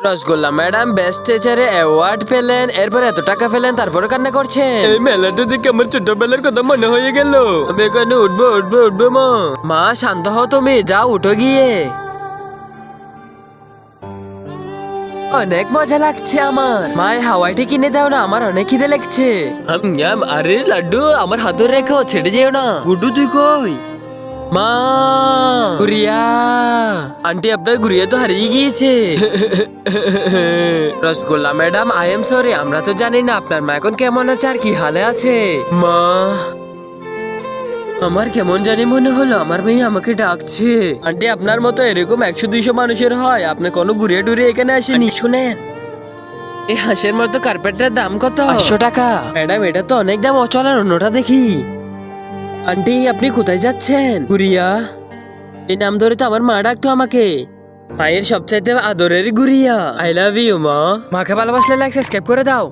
Rasgulla madam best টিচারে award পেলেন, এরপর এত টাকা পেলেন, তারপরে কান্না করছেন। এই মেলাটা দেখে আমার ছোটবেলার কথা মনে হয়ে গেল। আমি এখানে উঠবো উঠবো উঠবো মা। মা শান্ত হও, তুমি যাও উঠো গিয়ে। অনেক মজা লাগছে আমার। মা এই হাওয়াইটি কিনে দাও না, আমার অনেক খিদে লাগছে। আরে লাড্ডু আমার হাতে রেখো, ছেড়ে যেও না। গুড্ডু তুই কই? মা গুড়িয়া, আন্টি আপনার গুড়িয়া তো হারিয়ে গিয়েছে। Rasgulla madam I am sorry, আমরা তো জানি না আপনার মা এখন কেমন আছে আর কি হালে আছে। মা আমার কেমন জানি মনে হলো আমার মেয়ে আমাকে ডাকছে। আন্টি আপনার মতো এরকম 100-200 মানুষের হয়, আপনি কোনো ঘুরিয়ে টুরিয়ে এখানে আসেনি। শুনেন, এই হাঁসের মতো কার্পেটের দাম কত? 500 টাকা। ম্যাডাম এটা তো অনেক দাম, চলেন অন্যটা দেখি। আন্টি আপনি কোথায় যাচ্ছেন? গুড়িয়া, এই নাম ধরে তো আমার মা ডাকতো আমাকে। মায়ের সবচাইতে আদরের গুড়িয়া। আই লাভ ইউ মা। মাকে ভালোবাসলে লাইক সাবস্ক্রাইব করে দাও।